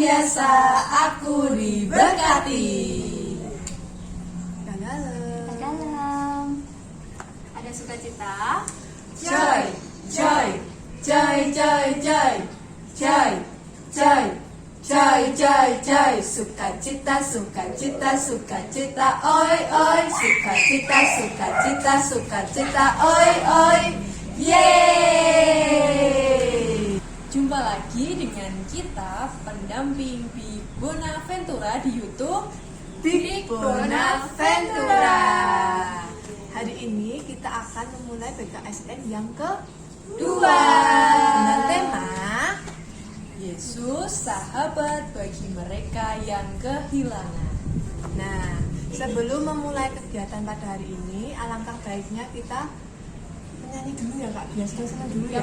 senantiasa aku diberkati. Dalam. Ada sukacita. Joy, joy, joy, joy, joy, joy, joy, joy, joy, joy. Sukacita, sukacita, sukacita, oi, oi. Sukacita, sukacita, sukacita, oi, oi. Yeay! Jumpa lagi dengan kita pendamping Big Bonaventura di YouTube Big Bonaventura. Hari ini kita akan memulai PKSN yang kedua dengan tema Yesus sahabat bagi mereka yang kehilangan. Nah, sebelum memulai kegiatan pada hari ini, alangkah baiknya kita menyanyi dulu ya Kak, biar senang dulu ya.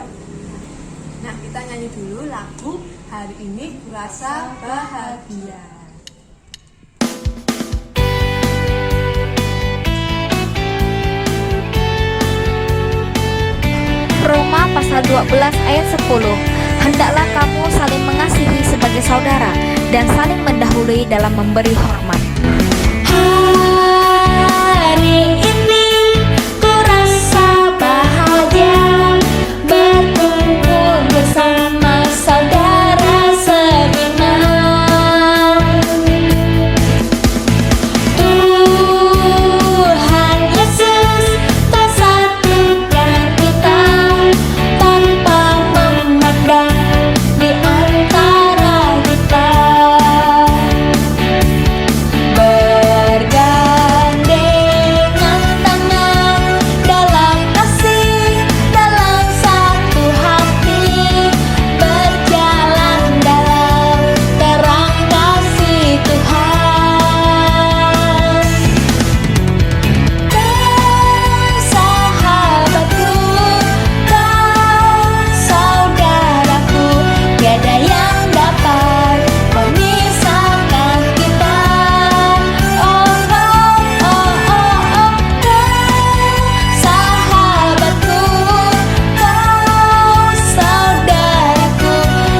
Nah, kita nyanyi dulu lagu Hari Ini Kurasa Bahagia. Roma pasal 12 ayat 10. Hendaklah kamu saling mengasihi sebagai saudara dan saling mendahului dalam memberi hormat. Hari ini ku rasa bahagia berkumpul bersama saudara seiman. Tuhan Yesus tersatukan kita tanpa memandang di antara kita. Bergandengan tangan dalam kasih, dalam satu hati, berjalan dalam terang kasih Tuhan. Kau sahabatku, kau saudaraku, tiada yang dapat memisahkan kita. Oh, oh, oh, oh, oh. Kau sahabatku, kau saudaraku,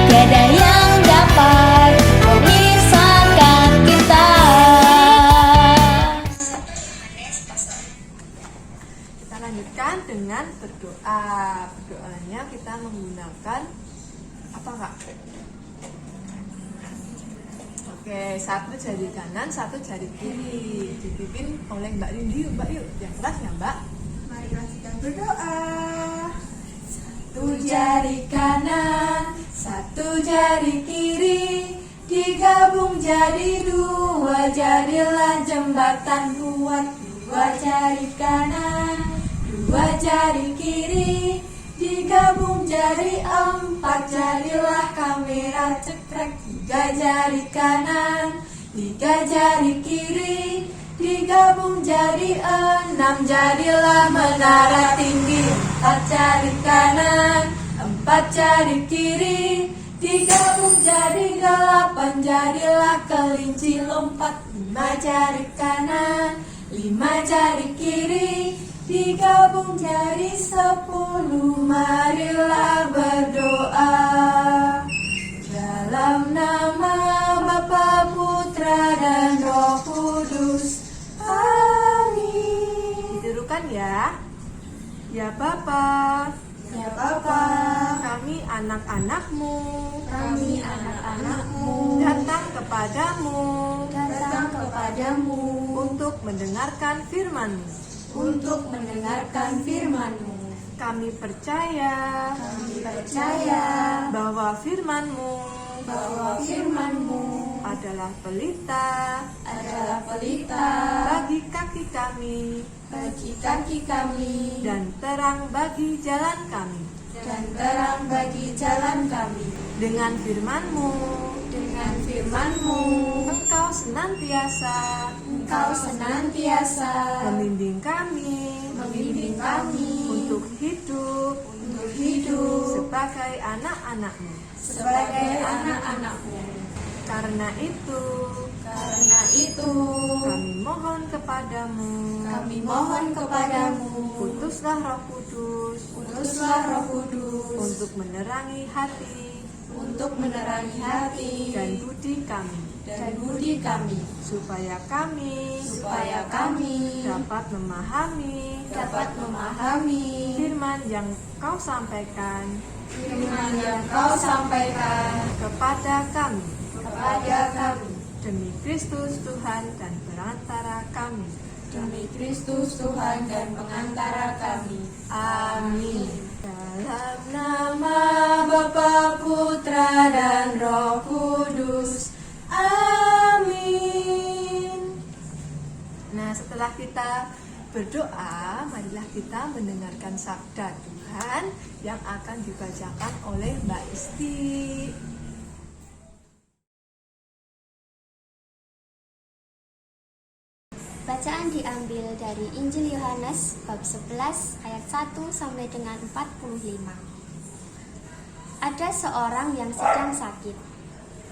tiada yang dapat memisahkan kita. Kita lanjutkan dengan berdoa. Berdoanya kita menggunakan apa Kak? Oke, satu jari kanan, satu jari kiri. Dipimpin oleh Mbak Rindi. Mbak yuk, yang keras ya Mbak. Marilah kita berdoa. Satu jari kanan, satu jari kiri, digabung jadi dua, jadilah jembatan kuat. Dua jari kanan, dua jari kiri, digabung jadi empat, jadilah kamera cekrek. Tiga jari kanan, tiga jari kiri, digabung jadi enam, jadilah menara tinggi. Empat jari kanan, empat jari kiri, digabung jadi delapan, jadilah kelinci lompat. Lima jari kanan, lima jari kiri, digabung jadi 10. Marilah berdoa dalam nama Bapa, Putra, dan Roh Kudus. Amin. Didudukkan ya. Ya Bapa, Ya Bapa, kami anak-anak-Mu, kami anak-anak-Mu datang kepadamu datang kepadamu untuk mendengarkan firman-Mu. untuk mendengarkan firman-Mu. Kami percaya Kami percaya bahwa firman-Mu bahwa firman-Mu adalah pelita adalah pelita bagi kaki kami bagi kaki kami dan terang bagi jalan kami. dan terang bagi jalan kami. Dengan firman-Mu, Dengan firman-Mu Engkau senantiasa Engkau senantiasa membimbing kami untuk hidup sebagai anak-anak-Mu. sebagai anak-anak-Mu. Karena itu, kami mohon kepadamu, utuslah Roh Kudus untuk menerangi hati untuk menerangi hati dan budi kami, supaya kami dapat memahami firman yang kau sampaikan kepada kami demi Kristus Tuhan dan perantara kami. Amin. Dalam nama Bapa, Putra, dan Roh Kudus. Amin. Nah, setelah kita berdoa, marilah kita mendengarkan sabda Tuhan yang akan dibacakan oleh Mbak Isti. Bacaan diambil dari Injil Yohanes bab 11 ayat 1 sampai dengan 45. Ada seorang yang sedang sakit,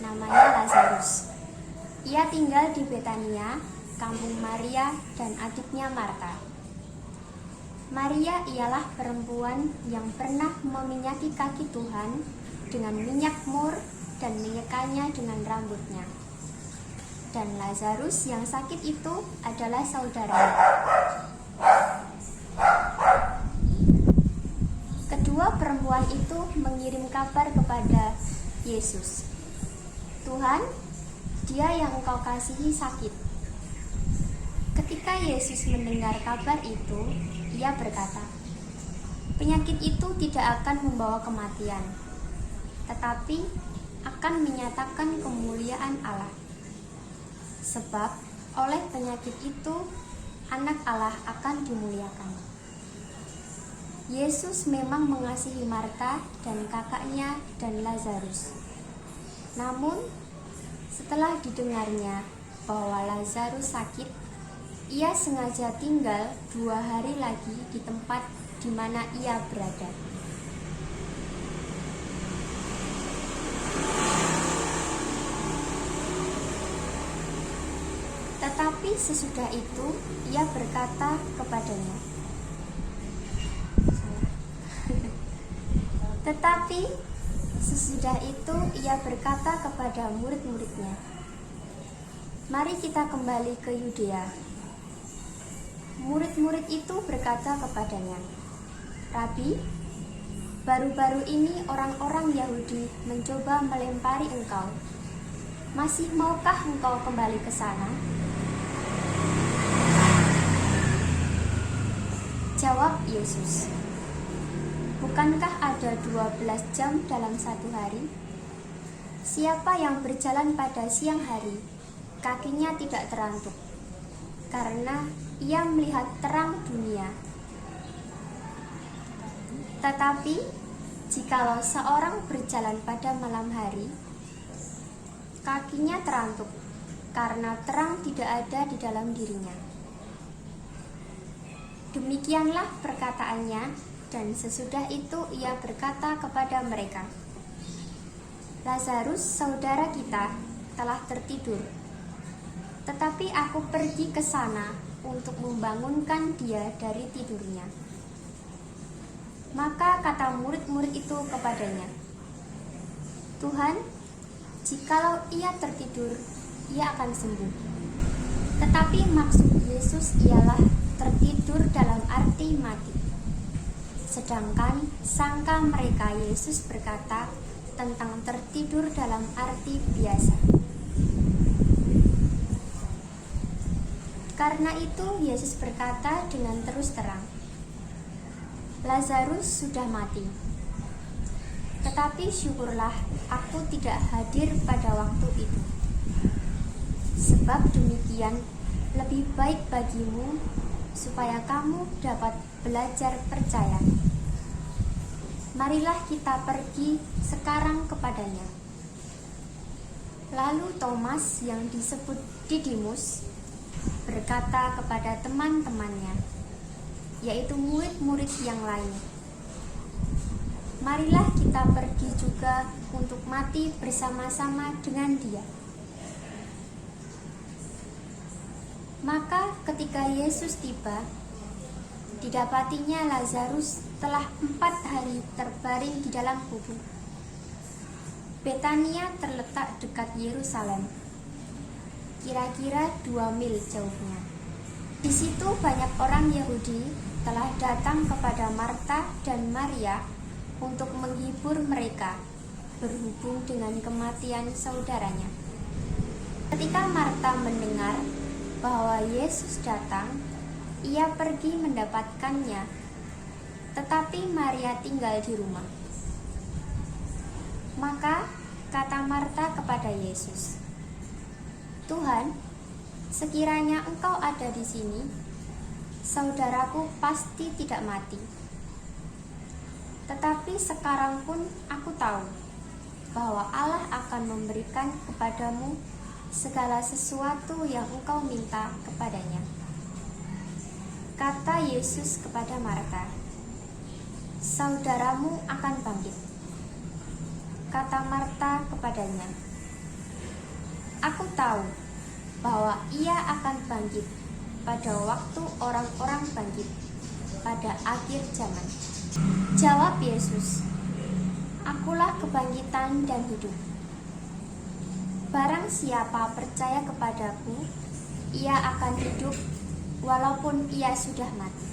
namanya Lazarus. Ia tinggal di Betania, kampung Maria dan adiknya Marta. Maria ialah perempuan yang pernah meminyaki kaki Tuhan dengan minyak mur dan menyekanya dengan rambutnya. Dan Lazarus yang sakit itu adalah saudaranya. Kedua perempuan itu mengirim kabar kepada Yesus. Tuhan, dia yang engkau kasihi sakit. Ketika Yesus mendengar kabar itu, ia berkata, penyakit itu tidak akan membawa kematian, tetapi akan menyatakan kemuliaan Allah. Sebab oleh penyakit itu anak Allah akan dimuliakan. Yesus memang mengasihi Marta dan kakaknya dan Lazarus. Namun setelah didengarnya bahwa Lazarus sakit, ia sengaja tinggal 2 hari lagi di tempat di mana ia berada. Tetapi sesudah itu ia berkata kepadanya. Tetapi sesudah itu ia berkata kepada murid-muridnya, mari kita kembali ke Yudea. Murid-murid itu berkata kepadanya, Rabi, baru-baru ini orang-orang Yahudi mencoba melempari engkau. Masih maukah engkau kembali ke sana? Jawab Yesus, bukankah ada 12 jam dalam satu hari? Siapa yang berjalan pada siang hari, kakinya tidak terantuk, karena ia melihat terang dunia. Tetapi, jikalau seorang berjalan pada malam hari, kakinya terantuk, karena terang tidak ada di dalam dirinya. Demikianlah perkataannya, dan sesudah itu ia berkata kepada mereka, Lazarus, saudara kita, telah tertidur. Tetapi aku pergi ke sana untuk membangunkan dia dari tidurnya. Maka kata murid-murid itu kepadanya, Tuhan, jikalau ia tertidur, ia akan sembuh. Tetapi maksud Yesus ialah tertidur dalam arti mati. Sedangkan sangka mereka Yesus berkata tentang tertidur dalam arti biasa. Karena itu Yesus berkata dengan terus terang, Lazarus sudah mati. Tetapi syukurlah aku tidak hadir pada waktu itu. Sebab demikian lebih baik bagimu supaya kamu dapat belajar percaya. Marilah kita pergi sekarang kepadanya. Lalu Thomas yang disebut Didimus berkata kepada teman-temannya, yaitu murid-murid yang lain, marilah kita pergi juga untuk mati bersama-sama dengan dia. Maka ketika Yesus tiba, didapatinya Lazarus telah 4 hari terbaring di dalam kubur. Betania terletak dekat Yerusalem, kira-kira 2 mil jauhnya. Di situ banyak orang Yahudi telah datang kepada Marta dan Maria untuk menghibur mereka berhubung dengan kematian saudaranya. Ketika Marta mendengar bahwa Yesus datang, ia pergi mendapatkannya, tetapi Maria tinggal di rumah. Maka kata Marta kepada Yesus, "Tuhan, sekiranya Engkau ada di sini, saudaraku pasti tidak mati. Tetapi sekarang pun aku tahu bahwa Allah akan memberikan kepadamu segala sesuatu yang engkau minta kepadanya." Kata Yesus kepada Marta, "Saudaramu akan bangkit." Kata Marta kepadanya, "Aku tahu bahwa ia akan bangkit pada waktu orang-orang bangkit pada akhir zaman." Jawab Yesus, "Akulah kebangkitan dan hidup. Barang siapa percaya kepadaku, ia akan hidup walaupun ia sudah mati.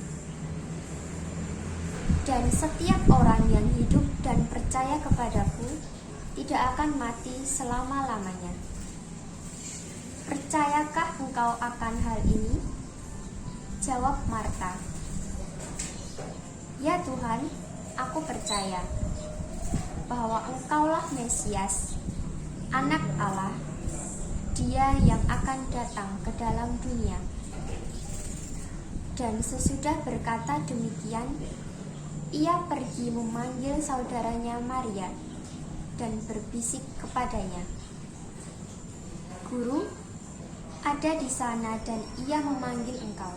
Dan setiap orang yang hidup dan percaya kepadaku tidak akan mati selama-lamanya." "Percayakah engkau akan hal ini?" Jawab Marta, "Ya Tuhan, aku percaya bahwa Engkaulah Mesias, Anak Allah, Dia yang akan datang ke dalam dunia." Dan sesudah berkata demikian, ia pergi memanggil saudaranya Maria dan berbisik kepadanya, "Guru ada di sana dan ia memanggil engkau."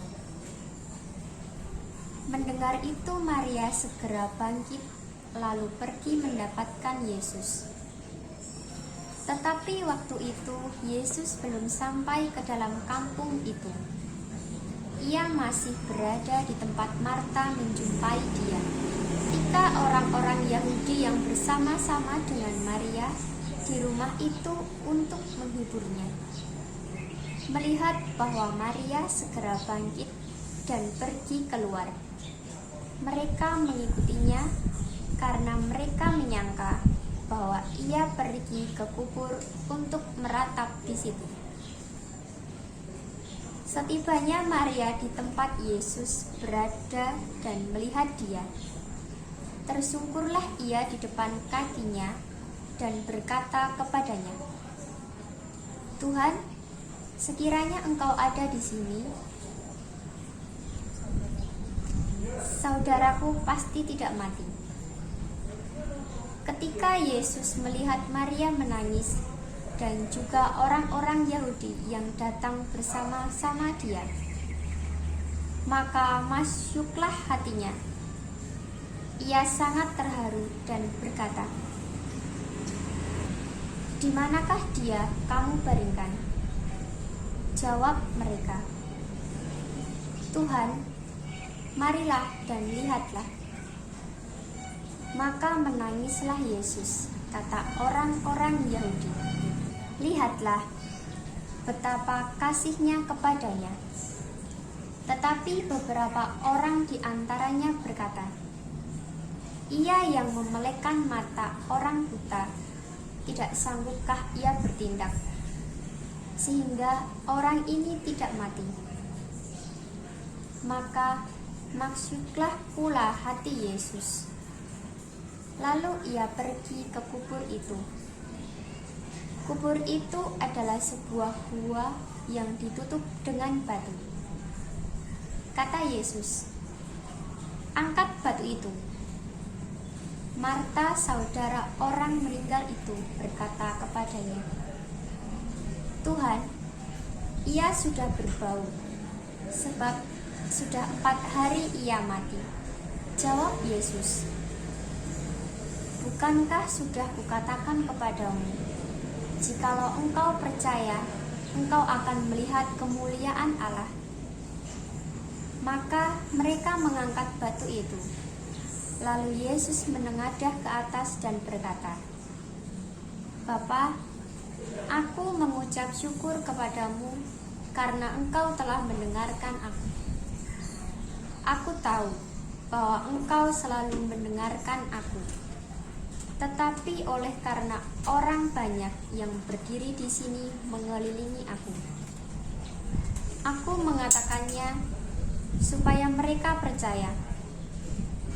Mendengar itu Maria segera bangkit lalu pergi mendapatkan Yesus. Tetapi waktu itu Yesus belum sampai ke dalam kampung itu. Ia masih berada di tempat Marta menjumpai dia. Ketika orang-orang Yahudi yang bersama-sama dengan Maria di rumah itu untuk menghiburnya, melihat bahwa Maria segera bangkit dan pergi keluar, mereka mengikutinya karena mereka menyangka bahwa ia pergi ke kubur untuk meratap di situ. Setibanya Maria di tempat Yesus berada dan melihat dia, tersungkurlah ia di depan kakinya dan berkata kepadanya, "Tuhan, sekiranya engkau ada di sini, saudaraku pasti tidak mati." Ketika Yesus melihat Maria menangis dan juga orang-orang Yahudi yang datang bersama-sama dia, maka masyuklah hatinya. Ia sangat terharu dan berkata, "Di manakah dia kamu baringkan?" Jawab mereka, "Tuhan, marilah dan lihatlah." Maka menangislah Yesus, kata orang-orang Yahudi. "Lihatlah betapa kasihnya kepadanya." Tetapi beberapa orang di antaranya berkata, "Ia yang memelekkan mata orang buta, tidak sanggupkah ia bertindak sehingga orang ini tidak mati?" Maka maksudlah pula hati Yesus. Lalu ia pergi ke kubur itu. Kubur itu adalah sebuah gua yang ditutup dengan batu. Kata Yesus, "Angkat batu itu." Marta, saudara orang meninggal itu, berkata kepadanya, "Tuhan, ia sudah berbau, sebab sudah 4 hari ia mati." Jawab Yesus, "Bukankah sudah kukatakan kepadamu, jikalau engkau percaya, engkau akan melihat kemuliaan Allah?" Maka mereka mengangkat batu itu. Lalu Yesus menengadah ke atas dan berkata, Bapa, aku mengucap syukur kepadamu karena Engkau telah mendengarkan aku. Aku tahu bahwa Engkau selalu mendengarkan aku. Tetapi oleh karena orang banyak yang berdiri di sini mengelilingi aku mengatakannya supaya mereka percaya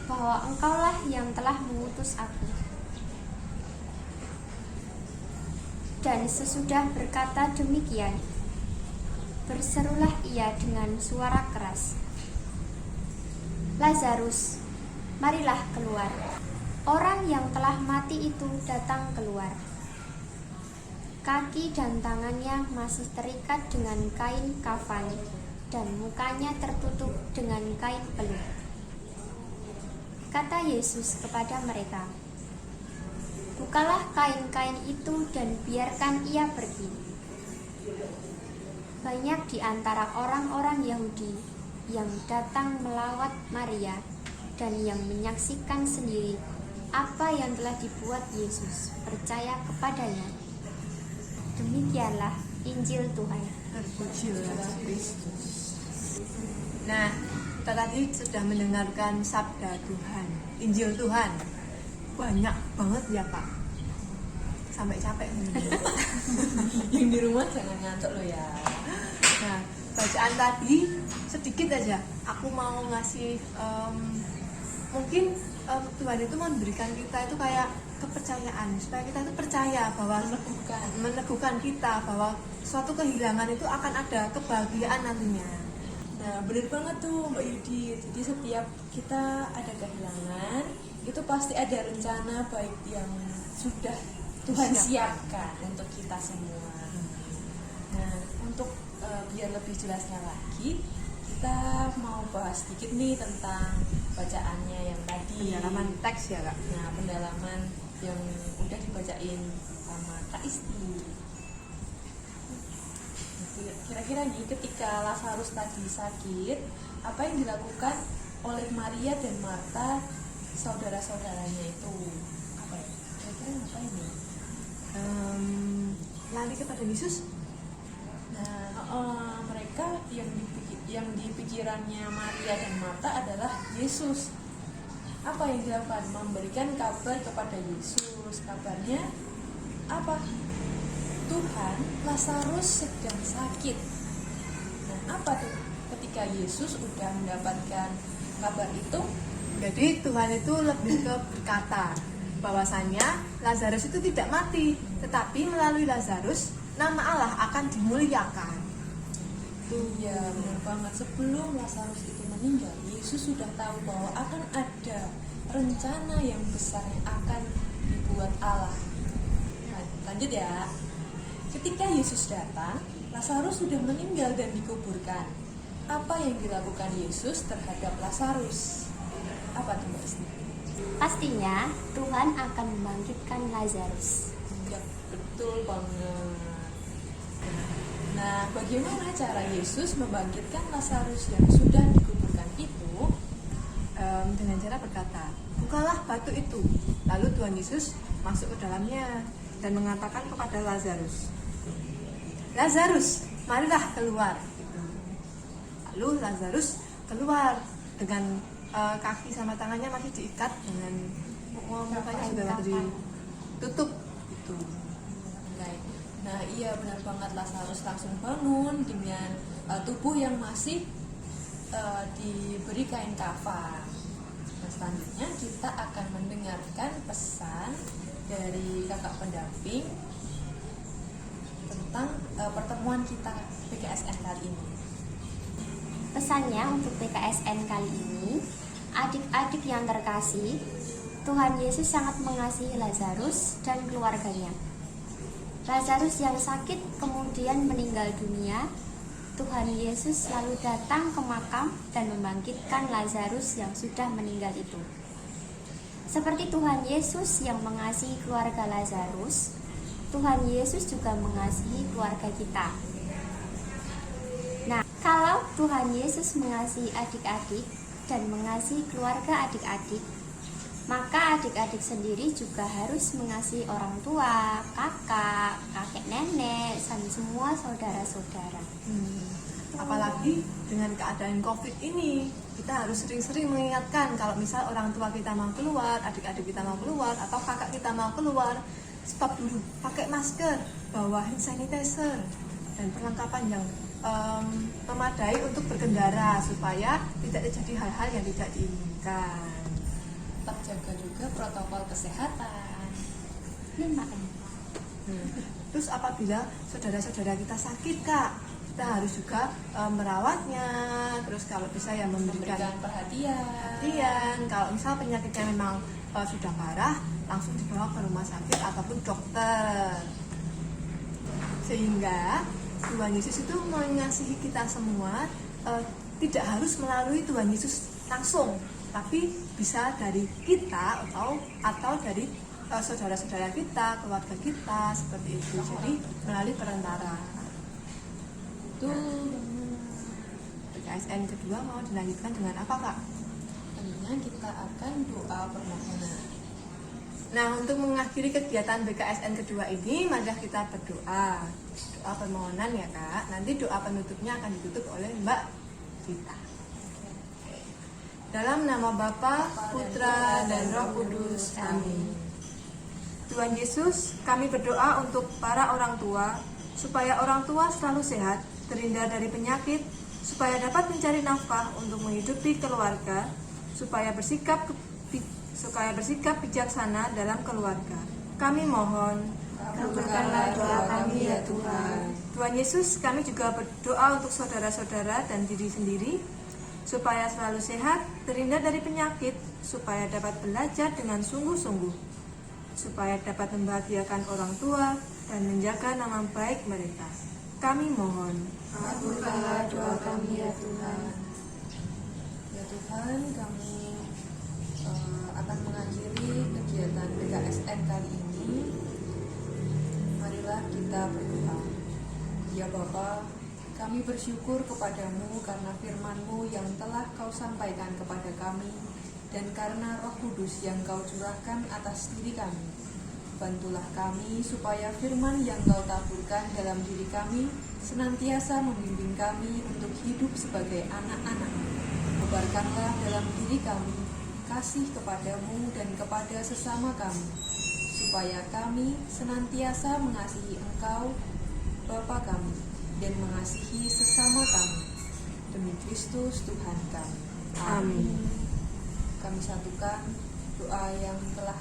bahwa Engkaulah yang telah mengutus aku. Dan sesudah berkata demikian, berserulah ia dengan suara keras, Lazarus, marilah keluar. Orang yang telah mati itu datang keluar. Kaki dan tangannya masih terikat dengan kain kafan dan mukanya tertutup dengan kain peluh. Kata Yesus kepada mereka, bukalah kain-kain itu dan biarkan ia pergi. Banyak di antara orang-orang Yahudi yang datang melawat Maria dan yang menyaksikan sendiri apa yang telah dibuat Yesus percaya kepadanya. Demikianlah Injil Tuhan. Terpujilah Kristus. Nah, kita tadi sudah mendengarkan sabda Tuhan, Injil Tuhan. Banyak banget ya Pak, sampai capek. Yang di rumah jangan ngantuk lo ya. Nah, bacaan tadi sedikit aja. Aku mau ngasih mungkin Tuhan itu memberikan kita itu kayak kepercayaan supaya kita itu percaya bahwa meneguhkan kita bahwa suatu kehilangan itu akan ada kebahagiaan nantinya. Nah, bener banget tuh Mbak Yudi. Jadi setiap kita ada kehilangan, itu pasti ada rencana baik yang sudah Tuhan siapkan untuk kita semua. Nah, untuk biar lebih jelasnya lagi, kita mau bahas sedikit nih tentang bacaannya yang tadi. Pendalaman teks ya Kak. Nah, pendalaman yang udah dibacain sama Kak Isti. Kira-kira nih ketika Lazarus tadi sakit, apa yang dilakukan oleh Maria dan Marta, saudara-saudaranya itu? Apa ya? Kira-kira ngapain nih? Lari kepada Yesus. Nah, mereka yang di pikirannya Maria dan Marta adalah Yesus. Apa yang dilakukan? Memberikan kabar kepada Yesus. Kabarnya apa? Tuhan, Lazarus sedang sakit. Nah, apa tuh? Ketika Yesus sudah mendapatkan kabar itu, Jadi Tuhan itu lebih ke berkata bahwasanya Lazarus itu tidak mati, tetapi melalui Lazarus nama Allah akan dimuliakan. ya benar banget. Sebelum Lazarus itu meninggal, Yesus sudah tahu bahwa akan ada rencana yang besar yang akan dibuat Allah. Nah, lanjut ya. Ketika Yesus datang, Lazarus sudah meninggal dan dikuburkan. Apa yang dilakukan Yesus terhadap Lazarus? Apa tuh Mbak Isti? Pastinya Tuhan akan membangkitkan Lazarus. Ya, betul banget. Nah, bagaimana cara Yesus membangkitkan Lazarus yang sudah dikuburkan itu? Dengan cara berkata, bukalah batu itu. Lalu Tuhan Yesus masuk ke dalamnya dan mengatakan kepada Lazarus, Lazarus, marilah keluar. Lalu Lazarus keluar dengan kaki sama tangannya masih diikat dengan mukanya sudah ditutup itu. Baik. Nah, iya benar banget, Lazarus langsung bangun dengan tubuh yang masih diberi kain kafan. Nah, selanjutnya kita akan mendengarkan pesan dari kakak pendamping tentang pertemuan kita PKSN kali ini. Pesannya untuk PKSN kali ini, adik-adik yang terkasih, Tuhan Yesus sangat mengasihi Lazarus dan keluarganya. Lazarus yang sakit kemudian meninggal dunia, Tuhan Yesus selalu datang ke makam dan membangkitkan Lazarus yang sudah meninggal itu. Seperti Tuhan Yesus yang mengasihi keluarga Lazarus, Tuhan Yesus juga mengasihi keluarga kita. Nah, kalau Tuhan Yesus mengasihi adik-adik dan mengasihi keluarga adik-adik, Maka adik-adik sendiri juga harus mengasihi orang tua, kakak, kakek nenek, dan semua saudara-saudara. Apalagi dengan keadaan COVID ini, kita harus sering-sering mengingatkan kalau misal orang tua kita mau keluar, adik-adik kita mau keluar, atau kakak kita mau keluar, stop dulu, pakai masker, bawa hand sanitizer, dan perlengkapan yang memadai untuk berkendara supaya tidak terjadi hal-hal yang tidak diinginkan. Tetap jaga juga protokol kesehatan. 5M. Terus apabila saudara-saudara kita sakit, Kak, kita harus juga merawatnya. Terus kalau bisa ya memberikan perhatian. Kalau misal penyakitnya memang sudah parah, langsung dibawa ke rumah sakit ataupun dokter. Sehingga Tuhan Yesus itu mengasihi kita semua, tidak harus melalui Tuhan Yesus langsung, tapi bisa dari kita atau dari saudara-saudara kita, keluarga kita, seperti itu. Jadi melalui perantara. PKSN kedua mau dilanjutkan dengan apa, Kak? Tentunya kita akan doa permohonan. Nah, untuk mengakhiri kegiatan BKSN kedua ini, marilah kita berdoa. Doa permohonan ya, Kak. Nanti doa penutupnya akan ditutup oleh Mbak Rita. Dalam nama Bapa, Putra, dan Roh Kudus. Amin. Tuhan Yesus, kami berdoa untuk para orang tua, supaya orang tua selalu sehat, terhindar dari penyakit, supaya dapat mencari nafkah untuk menghidupi keluarga, supaya bersikap bijaksana dalam keluarga. Kami mohon, kabulkanlah doa kami ya Tuhan. Tuhan Yesus, kami juga berdoa untuk saudara-saudara dan diri sendiri, supaya selalu sehat, terhindar dari penyakit, supaya dapat belajar dengan sungguh-sungguh, supaya dapat membahagiakan orang tua dan menjaga nama baik mereka. Kami mohon, kabulkanlah doa kami ya Tuhan. Ya Tuhan, kami akan mengakhiri kegiatan BKSN kali ini. Marilah kita berdoa. Ya Bapa, kami bersyukur kepadamu karena firman-Mu yang telah Kau sampaikan kepada kami, dan karena Roh Kudus yang Kau curahkan atas diri kami. Bantulah kami supaya firman yang Kau taburkan dalam diri kami senantiasa membimbing kami untuk hidup sebagai anak-anak-Mu. Tebarkanlah dalam diri kami kasih kepadamu dan kepada sesama kami, supaya kami senantiasa mengasihi Engkau, Bapa kami, dan mengasihi sesama kami. Demi Kristus Tuhan kami. Amin. Kami satukan doa yang telah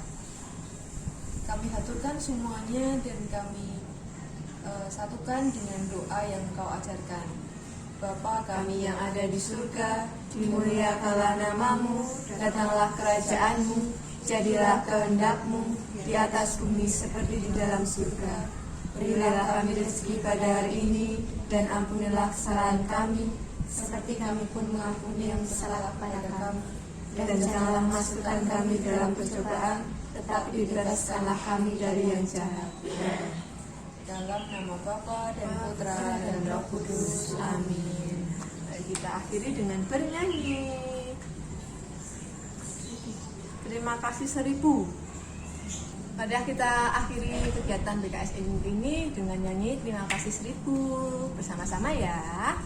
kami haturkan semuanya, dan kami satukan dengan doa yang Kau ajarkan. Bapa kami yang ada di surga, dimuliakanlah namamu, datanglah kerajaan-Mu, jadilah kehendak-Mu di atas bumi seperti di dalam surga. Berilah kami rezeki pada hari ini, dan ampunilah kesalahan kami, seperti kami pun mengampuni yang bersalah kepada kami. Dan janganlah masukkan kami dalam percobaan, tetapi bebaskanlah kami dari yang jahat. Dalam nama Bapa dan Putra dan Roh Kudus. Amin. Mari kita akhiri dengan bernyanyi. Terima kasih 1000. Mari kita akhiri kegiatan BKSN ini dengan nyanyi Terima kasih 1000 bersama-sama ya.